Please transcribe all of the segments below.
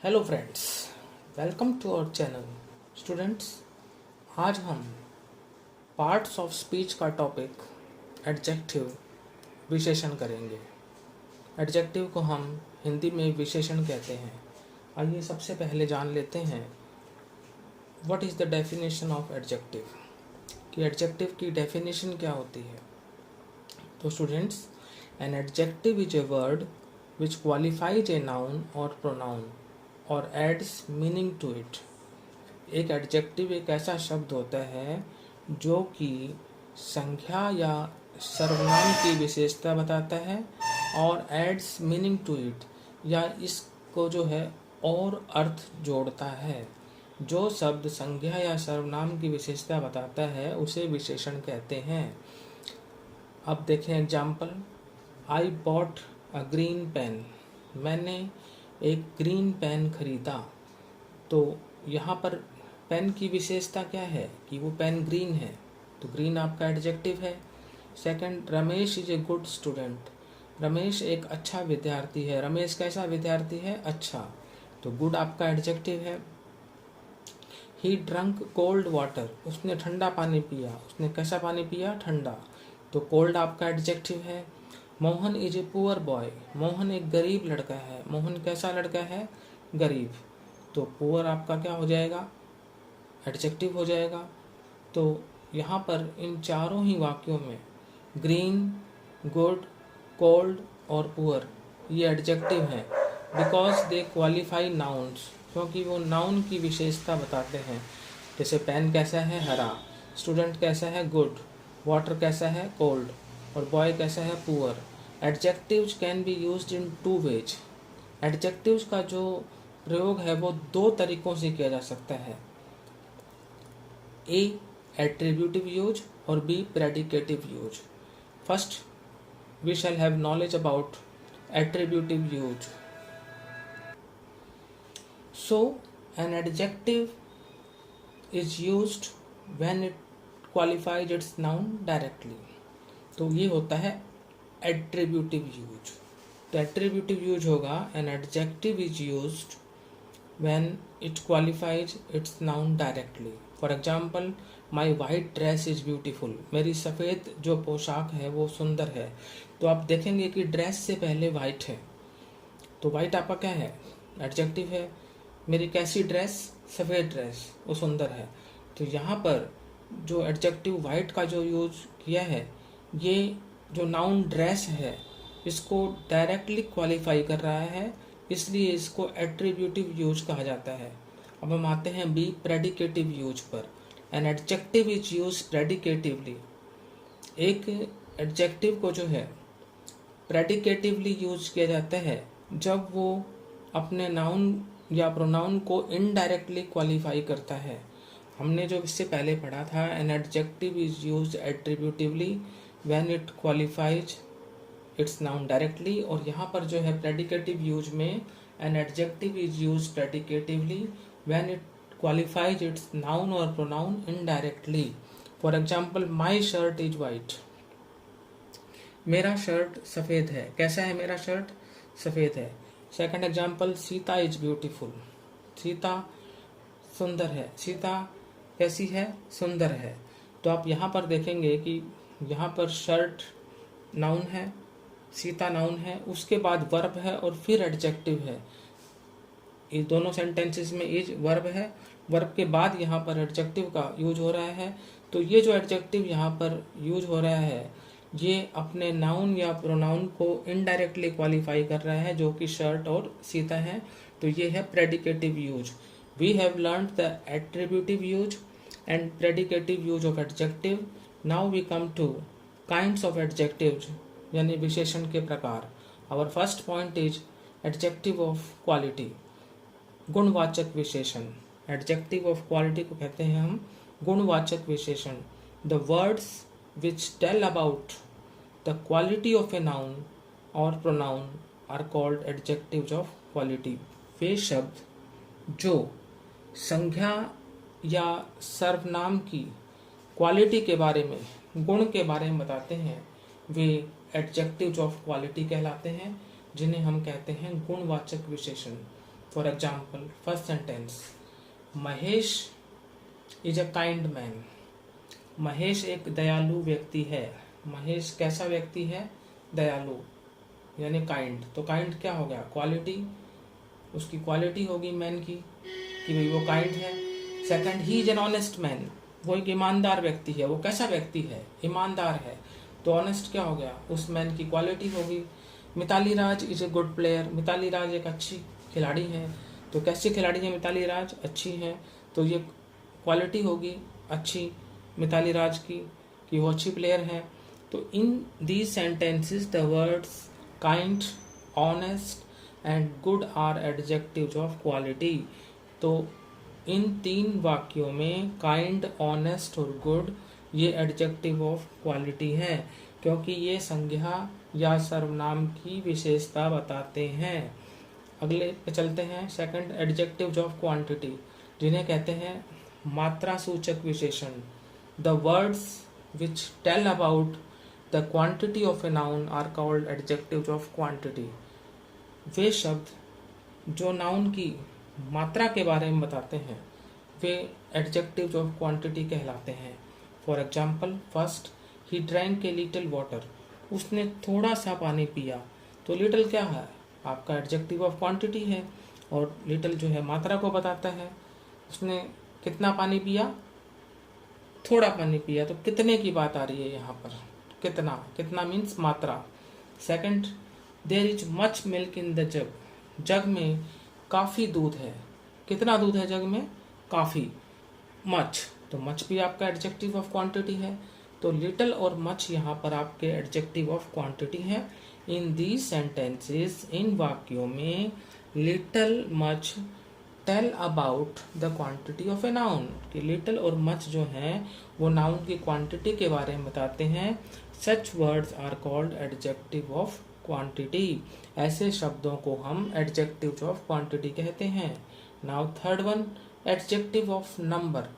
Hello friends, welcome to our channel. Students, आज हम parts of speech का topic adjective विशेषण करेंगे। एडजेक्टिव को हम हिंदी में विशेषण कहते हैं। आइए सबसे पहले जान लेते हैं what is the definition of adjective, कि एडजेक्टिव की डेफिनेशन क्या होती है। तो students, N adjective is a word which qualifies A noun और प्रोनाउन और एड्स मीनिंग टू इट। एक एडजेक्टिव एक ऐसा शब्द होता है जो कि संज्ञा या सर्वनाम की विशेषता बताता है और एड्स मीनिंग टू इट, या इसको जो है और अर्थ जोड़ता है। जो शब्द संज्ञा या सर्वनाम की विशेषता बताता है उसे विशेषण कहते हैं। अब देखें example, I bought a green pen. मैंने एक ग्रीन पेन खरीदा। तो यहाँ पर पेन की विशेषता क्या है कि वो पेन ग्रीन है, तो ग्रीन आपका एडजेक्टिव है। Second, Ramesh is a good student. Ramesh एक अच्छा विद्यार्थी है। रमेश कैसा विद्यार्थी है? अच्छा, तो गुड आपका एडजेक्टिव है। ही ड्रंक कोल्ड वाटर। उसने ठंडा पानी पिया। उसने कैसा पानी पिया? ठंडा, तो कोल्ड आपका एडजेक्टिव है। Mohan is a poor boy. Mohan एक गरीब लड़का है। मोहन कैसा लड़का है? गरीब, तो पुअर आपका क्या हो जाएगा? एडजेक्टिव हो जाएगा। तो यहाँ पर इन चारों ही वाक्यों में ग्रीन, गुड, कोल्ड और पुअर ये एडजेक्टिव हैं बिकॉज दे क्वालिफाई नाउन्स, क्योंकि वो नाउन की विशेषता बताते हैं। जैसे पेन कैसा है? हरा। स्टूडेंट कैसा है? गुड। वाटर कैसा है? कोल्ड। और बॉय कैसा है? Poor. Adjectives can be used in two ways. Adjectives का जो प्रयोग है वो दो तरीकों से किया जा सकता है। ए, एट्रीब्यूटिव यूज और B, predicative use. First we shall have knowledge about attributive use. So an adjective is used when it qualifies its noun directly. तो ये होता है एट्रीब्यूटिव यूज। तो एट्रीब्यूटिव यूज होगा, an adjective is used when it qualifies its noun directly. For example, my white dress is beautiful. मेरी सफ़ेद जो पोशाक है वो सुंदर है। तो आप देखेंगे कि ड्रेस से पहले वाइट है, तो वाइट आपका क्या है? एडजेक्टिव है। मेरी कैसी ड्रेस? सफ़ेद ड्रेस, वो सुंदर है। तो यहाँ पर जो एडजेक्टिव वाइट का जो यूज किया है, ये जो नाउन ड्रेस है इसको डायरेक्टली क्वालिफाई कर रहा है, इसलिए इसको एट्रीब्यूटिव यूज कहा जाता है। अब हम आते हैं बी, प्रेडिकेटिव यूज पर। An adjective is use predicatively. एक एडजेक्टिव को जो है प्रेडिकेटिवली यूज किया जाता है जब वो अपने नाउन या प्रोनाउन को इनडायरेक्टली क्वालिफाई करता है। हमने जो इससे पहले पढ़ा था, an adjective is used attributively when it qualifies its noun directly, और यहाँ पर जो है प्रेडिकेटिव यूज में an adjective is used predicatively when it qualifies its noun और pronoun indirectly. For example, my shirt is white. मेरा shirt सफ़ेद है। कैसा है मेरा शर्ट? सफ़ेद है। Second example, Sita is beautiful. Sita सुंदर है। सीता कैसी है? सुंदर है। तो आप यहाँ पर देखेंगे कि यहाँ पर शर्ट नाउन है, सीता नाउन है, उसके बाद वर्ब है और फिर एडजेक्टिव है। ये दोनों सेंटेंसेस में इज वर्ब है, वर्ब के बाद यहाँ पर एडजेक्टिव का यूज हो रहा है। तो ये जो एडजेक्टिव यहाँ पर यूज हो रहा है ये अपने नाउन या प्रोनाउन को इनडायरेक्टली क्वालिफाई कर रहा है, जो कि शर्ट और सीता है। तो ये है predicative use. We have learned the attributive use and predicative use of adjective. Now we come to kinds of adjectives, यानी विशेषण के प्रकार। Our first point is adjective of quality, गुणवाचक विशेषण। एडजेक्टिव ऑफ क्वालिटी को कहते हैं हम गुणवाचक विशेषण। The words which tell about the quality of a noun और pronoun are called adjectives of quality. वे शब्द जो संज्ञा या सर्वनाम की क्वालिटी के बारे में, गुण के बारे में बताते हैं, वे एडजेक्टिव्स ऑफ क्वालिटी कहलाते हैं, जिन्हें हम कहते हैं गुणवाचक विशेषण। For example first sentence, Mahesh is a kind man. Mahesh एक दयालु व्यक्ति है। महेश कैसा व्यक्ति है? दयालु यानी काइंड। तो काइंड क्या हो गया? क्वालिटी, उसकी क्वालिटी होगी मैन की कि भाई वो काइंड है। Second, he is an honest man, वो एक ईमानदार व्यक्ति है। वो कैसा व्यक्ति है? ईमानदार है। तो ऑनेस्ट क्या हो गया? उस मैन की क्वालिटी होगी। Mitali Raj is a good player, Mitali Raj एक अच्छी खिलाड़ी है। तो कैसी खिलाड़ी है मिताली राज? अच्छी है। तो ये क्वालिटी होगी अच्छी मिताली राज की कि वो अच्छी प्लेयर है। तो in these sentences the words kind, honest and good are adjectives of quality. तो इन 3 वाक्यों में काइंड, ऑनेस्ट और गुड ये एडजेक्टिव ऑफ क्वालिटी है, क्योंकि ये संज्ञा या सर्वनाम की विशेषता बताते हैं। अगले पे चलते हैं। सेकंड, एडजेक्टिव्स ऑफ क्वांटिटी, जिन्हें कहते हैं मात्रा सूचक विशेषण। The words which tell about the quantity of a noun are called adjectives of quantity. वे शब्द जो नाउन की मात्रा के बारे में बताते हैं वे एडजेक्टिव्स ऑफ क्वांटिटी कहलाते हैं। For example, first, he drank a little water, उसने थोड़ा सा पानी पिया। तो लिटिल क्या है? आपका एडजेक्टिव ऑफ क्वांटिटी है, और लिटिल जो है मात्रा को बताता है। उसने कितना पानी पिया? थोड़ा पानी पिया। तो कितने की बात आ रही है यहाँ पर? कितना, कितना मीन्स मात्रा। Second, there is much milk in the jug, jug में काफ़ी दूध है। कितना दूध है जग में? काफ़ी। मच, तो मच भी आपका एडजेक्टिव ऑफ क्वांटिटी है। तो लिटिल और मच यहाँ पर आपके एडजेक्टिव ऑफ क्वांटिटी है। इन दीज सेंटेंसेस, इन वाक्यों में little, much tell about the quantity of a noun, कि लिटिल और मच जो हैं वो नाउन की क्वांटिटी के बारे में बताते हैं। Such words are called adjective of quantity, ऐसे शब्दों को हम एडजेक्टिव्स ऑफ क्वांटिटी कहते हैं। Now third one, adjective of number.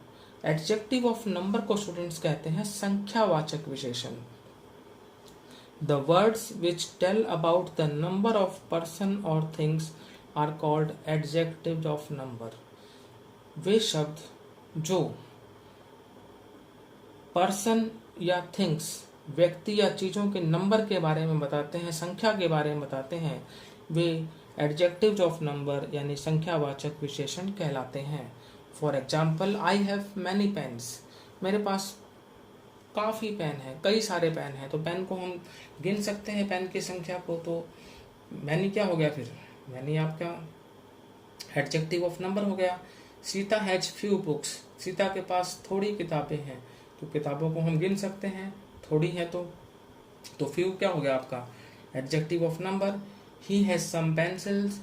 Adjective of number को स्टूडेंट्स कहते हैं संख्यावाचक विशेषण। The words which tell about the number of person और things are called adjectives of number. वे शब्द जो पर्सन या थिंग्स, व्यक्ति या चीज़ों के नंबर के बारे में बताते हैं, संख्या के बारे में बताते हैं, वे एडजेक्टिव्स ऑफ नंबर यानी संख्यावाचक विशेषण कहलाते हैं। For example, I have many pens, मेरे पास काफ़ी पेन है, कई सारे पेन हैं। तो पेन को हम गिन सकते हैं, पेन की संख्या को। तो मैनी क्या हो गया फिर? मैनी आपका एडजेक्टिव ऑफ नंबर हो गया। Sita has few books, Sita के पास थोड़ी किताबें हैं। तो किताबों को हम गिन सकते हैं, थोड़ी है तो फ्यू क्या हो गया आपका? Adjective of number. He has some pencils,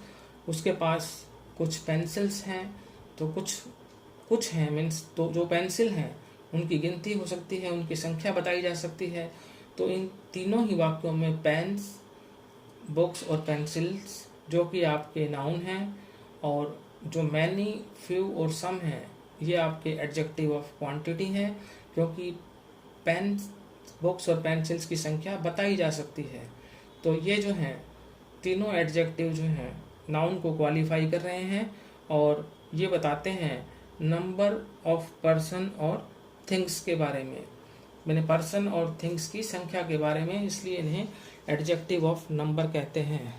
उसके पास कुछ पेंसिल्स हैं। तो कुछ हैं मीन्स तो जो पेंसिल हैं उनकी गिनती हो सकती है, उनकी संख्या बताई जा सकती है। तो इन तीनों ही वाक्यों में पेन्स, बुक्स और पेंसिल्स जो कि आपके नाउन हैं, और जो मैनी, फ्यू और सम हैं ये आपके एडजेक्टिव ऑफ क्वांटिटी हैं, क्योंकि पेन, बुक्स और पेंसिल्स की संख्या बताई जा सकती है। तो ये जो हैं तीनों एडजेक्टिव जो हैं नाउन को क्वालिफाई कर रहे हैं, और ये बताते हैं नंबर ऑफ पर्सन और थिंग्स के बारे में। मैंने पर्सन और थिंग्स की संख्या के बारे में, इसलिए इन्हें एडजेक्टिव ऑफ नंबर कहते हैं।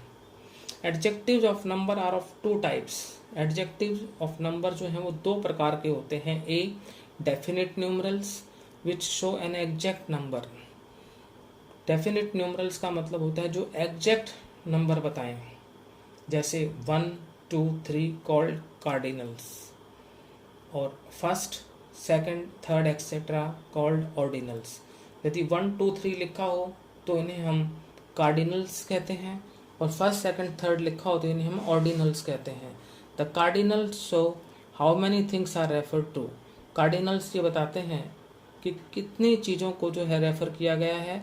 Adjectives of number are of 2 types. Adjectives of number जो हैं वो 2 प्रकार के होते हैं। A, definite numerals which show an exact number. Definite numerals का मतलब होता है जो एग्जैक्ट नंबर बताएं, जैसे 1, 2, 3 कॉल्ड कार्डिनल्स, और first, second, third etcetera called ordinals. यदि 1, 2, 3 लिखा हो तो इन्हें हम कार्डिनल्स कहते हैं, और फर्स्ट, सेकंड, थर्ड लिखा हो तो इन्हें हम ऑर्डिनल्स कहते हैं। The cardinals show how many things are referred to. Cardinals ये बताते हैं कि कितनी चीज़ों को जो है रेफर किया गया है,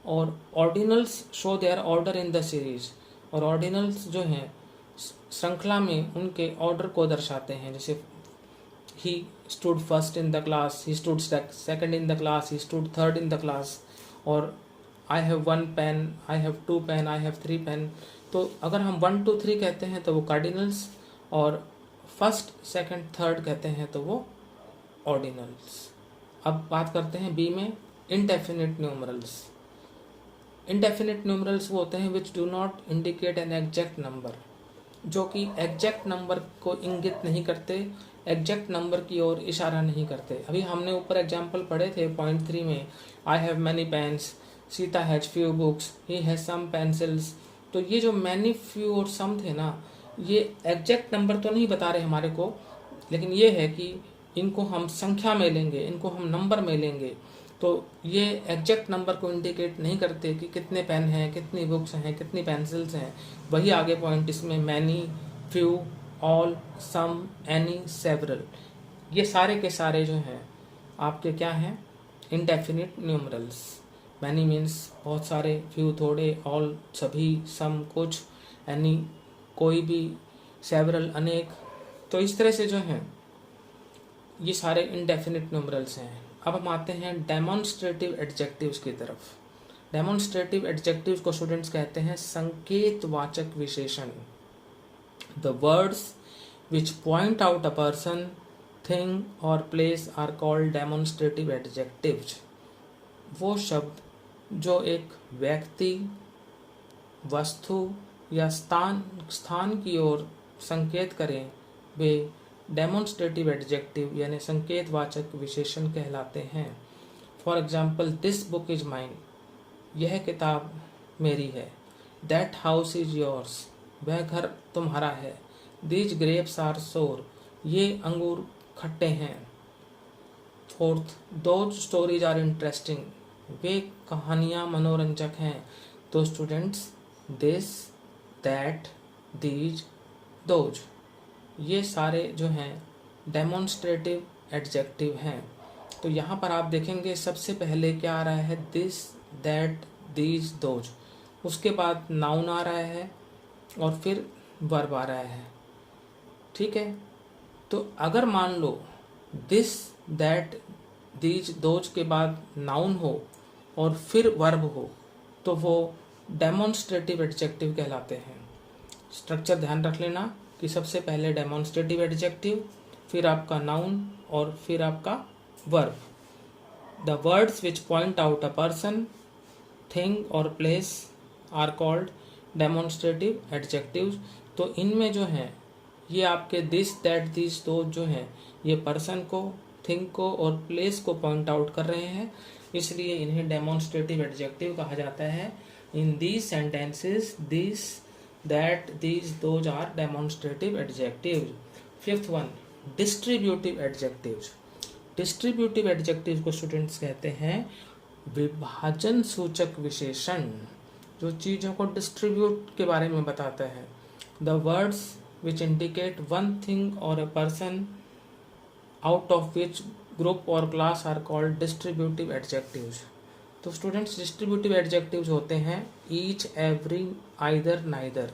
और ordinals show their order in the series. और ऑर्डिनल्स जो हैं श्रृंखला में उनके ऑर्डर को दर्शाते हैं, जैसे he stood first in the class, he stood second in the class, he stood third in the class, और I have 1 pen, I have 2 pen, I have 3 pen। तो अगर हम 1, 2, 3 कहते हैं तो वो कार्डिनल्स और फर्स्ट सेकंड थर्ड कहते हैं तो वो ऑर्डिनल्स। अब बात करते हैं बी में इनडेफिनिट न्यूमरल्स। इनडेफिनिट न्यूमरल्स वो होते हैं which do not indicate N exact number, जो कि एग्जैक्ट नंबर को इंगित नहीं करते, एग्जैक्ट नंबर की ओर इशारा नहीं करते। अभी हमने ऊपर एग्जाम्पल पढ़े थे पॉइंट 3 में, I have many pens, Sita has few books, he has some pencils. तो ये जो मैनी फ्यू और सम थे ना, ये एग्जैक्ट नंबर तो नहीं बता रहे हमारे को, लेकिन ये है कि इनको हम संख्या में लेंगे, इनको हम नंबर में लेंगे, तो ये एग्जैक्ट नंबर को इंडिकेट नहीं करते कि कितने पेन हैं, कितनी बुक्स हैं, कितनी पेंसिल्स हैं। वही आगे पॉइंट इसमें मैनी, फ्यू, ऑल, सम, एनी, सेवरल, ये सारे के सारे जो हैं आपके क्या हैं, इनडेफिनिट न्यूमरल्स। मैनी मीन्स बहुत सारे, फ्यू थोड़े, ऑल सभी, सम कुछ, एनी कोई भी, सेवरल अनेक। तो इस तरह से जो हैं ये सारे इनडेफिनिट न्यूमरल्स हैं। अब हम आते हैं डेमोन्स्ट्रेटिव एडजेक्टिव्स की तरफ। डेमोन्स्ट्रेटिव एडजेक्टिव्स को स्टूडेंट्स कहते हैं संकेतवाचक विशेषण। The words which point out a person, thing और place are called demonstrative adjectives. वो शब्द जो एक व्यक्ति, वस्तु या स्थान की ओर संकेत करें, वे डेमोन्स्ट्रेटिव एडजेक्टिव यानी संकेतवाचक विशेषण कहलाते हैं। For example, this book is mine, यह किताब मेरी है। दैट हाउस इज योर्स, वह घर तुम्हारा है। दीज ग्रेप्स आर सोर, ये अंगूर खट्टे हैं। Fourth, those stories are interesting, वे कहानियाँ मनोरंजक हैं। तो students, this, that, these, those, ये सारे जो हैं डेमोन्स्ट्रेटिव एडजेक्टिव हैं। तो यहाँ पर आप देखेंगे सबसे पहले क्या आ रहा है, दिस, दैट, दीज, दोज, उसके बाद नाउन आ रहा है और फिर वर्ब आ रहा है। ठीक है, तो अगर मान लो दिस, दैट, दीज, दोज के बाद नाउन हो और फिर वर्ब हो, तो वो डेमोन्स्ट्रेटिव एडजेक्टिव कहलाते हैं। स्ट्रक्चर ध्यान रख लेना कि सबसे पहले डेमोन्स्ट्रेटिव एडजेक्टिव, फिर आपका नाउन और फिर आपका verb. The words which point out a person, thing और place are called demonstrative adjectives. तो इनमें जो है ये आपके दिस, दैट, दिस, दो जो हैं ये पर्सन को, थिंग को और प्लेस को पॉइंट आउट कर रहे हैं, इसलिए इन्हें डेमोन्स्ट्रेटिव एडजेक्टिव कहा जाता है। In these sentences this, that, these, those are demonstrative adjectives. Fifth one, distributive adjectives. Distributive adjective को स्टूडेंट्स कहते हैं विभाजन सूचक विशेषण, जो चीज़ों को डिस्ट्रीब्यूट के बारे में बताता है। The words which indicate one thing और a person out of which group और class are called distributive adjectives. तो स्टूडेंट्स, डिस्ट्रीब्यूटिव एडजेक्टिव्स होते हैं each, every, either, neither.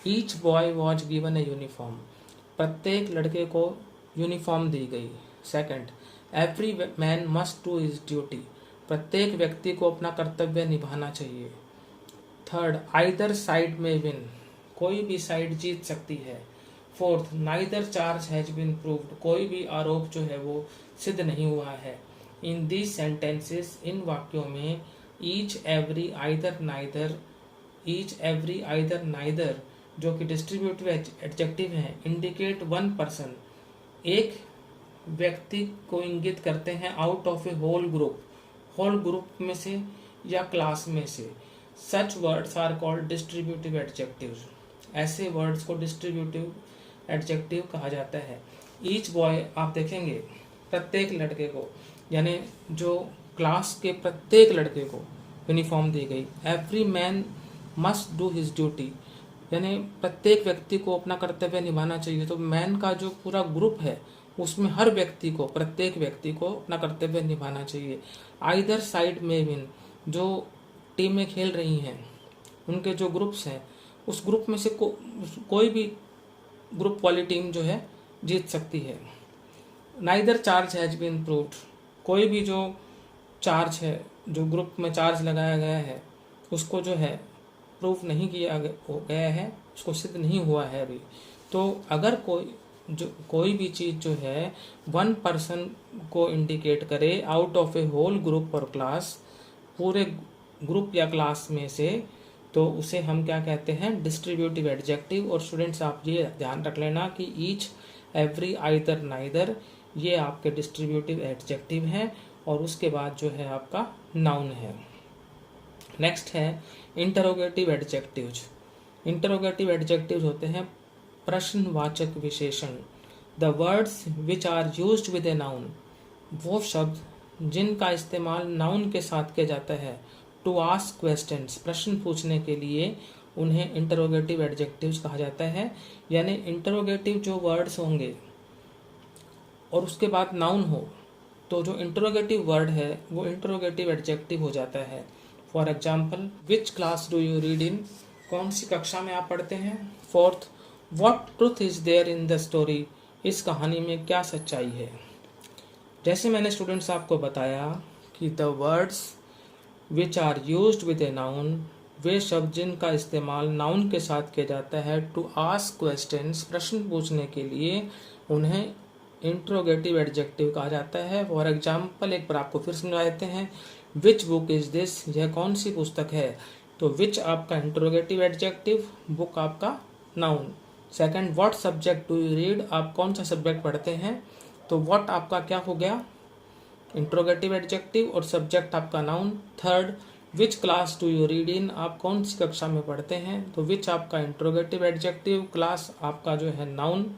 Each boy was given a uniform, प्रत्येक लड़के को यूनिफॉर्म दी गई। Second, every man must do his duty, प्रत्येक व्यक्ति को अपना कर्तव्य निभाना चाहिए। Third, either side may win, कोई भी साइड जीत सकती है। Fourth, neither charge has been proved, कोई भी आरोप जो है वो सिद्ध नहीं हुआ है। इन दीज सेंटेंसेस, इन वाक्यों में each, every, either, neither, each, every, either, neither जो कि डिस्ट्रीब्यूटिव एडजेक्टिव हैं, इंडिकेट वन पर्सन, एक व्यक्ति को इंगित करते हैं, out of a whole group, whole group में से या क्लास में से। Such words are called distributive adjectives, ऐसे वर्ड्स को डिस्ट्रीब्यूटिव एडजेक्टिव कहा जाता है। ईच बॉय, आप देखेंगे प्रत्येक लड़के को, यानी जो क्लास के प्रत्येक लड़के को यूनिफॉर्म दी गई। Every man must do his duty, यानी प्रत्येक व्यक्ति को अपना कर्तव्य निभाना चाहिए। तो मैन का जो पूरा ग्रुप है उसमें हर व्यक्ति को, प्रत्येक व्यक्ति को अपना कर्तव्य निभाना चाहिए। आइदर साइड में विन, जो टीमें खेल रही हैं उनके जो ग्रुप्स हैं उस ग्रुप में से कोई भी ग्रुप वाली टीम जो है जीत सकती है। Neither charge has been proved, कोई भी जो चार्ज है, जो ग्रुप में चार्ज लगाया गया है उसको जो है प्रूव नहीं किया गया है, उसको सिद्ध नहीं हुआ है अभी। तो अगर कोई भी चीज़ जो है वन पर्सन को इंडिकेट करे out of a whole group और क्लास, पूरे ग्रुप या क्लास में से, तो उसे हम क्या कहते हैं, डिस्ट्रीब्यूटिव एडजेक्टिव। और स्टूडेंट्स आप ये ध्यान रख लेना कि ईच, एवरी, आइदर, नाइदर, ये आपके डिस्ट्रीब्यूटिव एडजेक्टिव हैं और उसके बाद जो है आपका नाउन है। नेक्स्ट है इंटरोगेटिव एडजेक्टिव्स। इंटरोगेटिव एडजेक्टिव्स होते हैं प्रश्नवाचक विशेषण। The words which are used with a noun, वो शब्द जिनका इस्तेमाल नाउन के साथ किया जाता है टू आस्क क्वेश्चंस, प्रश्न पूछने के लिए, उन्हें इंटरोगेटिव एडजेक्टिव्स कहा जाता है। यानी इंटरोगेटिव जो वर्ड्स होंगे और उसके बाद नाउन हो, तो जो इंटरोगेटिव वर्ड है वो इंटरोगेटिव एडजेक्टिव हो जाता है। For example, which class do you read in, कौन सी कक्षा में आप पढ़ते हैं। Fourth, what truth is there in the story, इस कहानी में क्या सच्चाई है। जैसे मैंने स्टूडेंट्स आपको बताया कि the words which are used with a noun, वे शब्द जिनका इस्तेमाल नाउन के साथ किया जाता है टू आस्क क्वेश्चंस, प्रश्न पूछने के लिए, उन्हें इंट्रोगेटिव एडजेक्टिव कहा जाता है। फॉर एग्जाम्पल, एक बार आपको फिर समझा देते हैं। विच बुक इज दिस, यह कौन सी पुस्तक है। तो विच आपका इंट्रोगेटिव एडजेक्टिव, बुक आपका noun. Second, what subject do you read, आप कौन सा सब्जेक्ट पढ़ते हैं। तो व्हाट आपका क्या हो गया, इंट्रोगेटिव एडजेक्टिव, और सब्जेक्ट आपका noun. Third, which class do you read इन, आप कौन सी कक्षा में पढ़ते हैं। तो विच आपका इंट्रोगेटिव एडजेक्टिव, क्लास आपका जो है noun.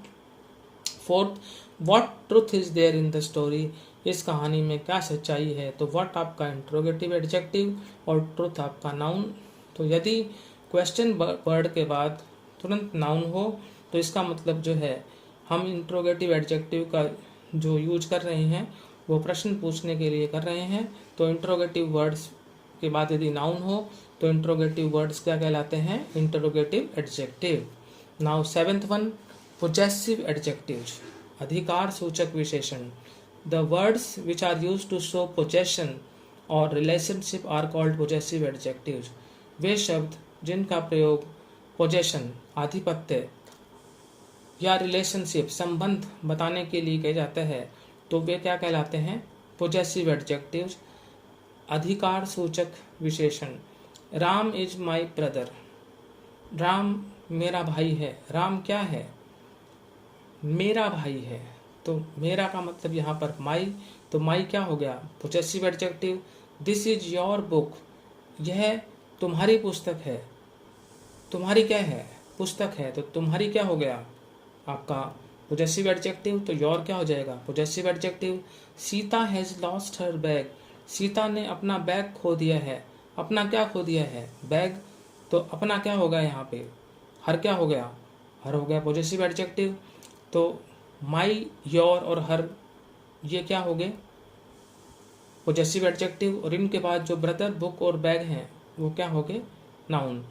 Fourth, what truth is there in the story, इस कहानी में क्या सच्चाई है। तो व्हाट आपका इंट्रोगेटिव एडजेक्टिव और ट्रुथ आपका नाउन। तो यदि क्वेश्चन वर्ड के बाद तुरंत नाउन हो तो इसका मतलब जो है हम इंट्रोगेटिव एडजेक्टिव का जो यूज कर रहे हैं वो प्रश्न पूछने के लिए कर रहे हैं। तो इंट्रोगेटिव वर्ड्स के बाद यदि नाउन हो तो इंट्रोगेटिव वर्ड्स क्या कहलाते हैं, interrogative adjective. Now seventh one, possessive adjectives, अधिकार सूचक विशेषण। The words which are used to show possession और relationship are called possessive adjectives. वे शब्द जिनका प्रयोग पोजेशन, आधिपत्य, या रिलेशनशिप, संबंध बताने के लिए किया जाता है तो वे क्या कहलाते हैं, पोजेसिव एडजेक्टिव्स, अधिकार सूचक विशेषण। Ram is my brother, Ram मेरा भाई है। राम क्या है, मेरा भाई है। तो मेरा का मतलब यहाँ पर माई, तो माई क्या हो गया, possessive adjective. This is your book, यह तुम्हारी पुस्तक है। तुम्हारी क्या है, पुस्तक है, तो तुम्हारी क्या हो गया आपका पोजेसिव एडजेक्टिव। तो योर क्या हो जाएगा, possessive adjective. Sita has lost her bag, Sita ने अपना बैग खो दिया है। अपना क्या खो दिया है, बैग। तो अपना क्या होगा यहाँ पे, हर क्या हो गया, हर हो गया पोजेसिव एडजेक्टिव। तो माई, योर और हर ये क्या हो गए, पोजेसिव एडजेक्टिव। और इनके बाद जो ब्रदर, बुक और बैग हैं वो क्या हो गए, नाउन।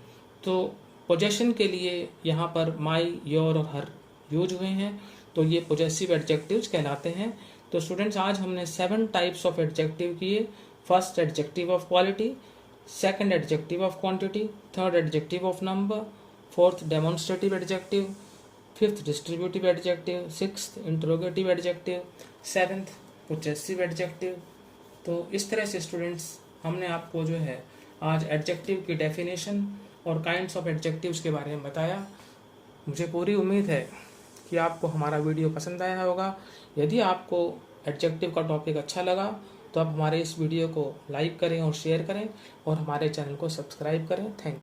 तो पोजेशन के लिए यहाँ पर माई, योर और हर यूज हुए हैं तो ये पोजेसिव एडजेक्टिव्स कहलाते हैं। तो स्टूडेंट्स आज हमने 7 टाइप्स ऑफ एडजेक्टिव किए। First, adjective of quality. Second, adjective of quantity. Third, adjective of number. Fourth, demonstrative adjective. Fifth, distributive adjective. Sixth, interrogative adjective. Seventh, possessive adjective. तो इस तरह से स्टूडेंट्स हमने आपको जो है आज एडजेक्टिव की डेफिनेशन और काइंड्स ऑफ एडजेक्टिव्स के बारे में बताया। मुझे पूरी उम्मीद है कि आपको हमारा वीडियो पसंद आया होगा। यदि आपको एडजेक्टिव का टॉपिक अच्छा लगा तो आप हमारे इस वीडियो को लाइक करें और शेयर करें और हमारे चैनल को सब्सक्राइब करें। Thank you.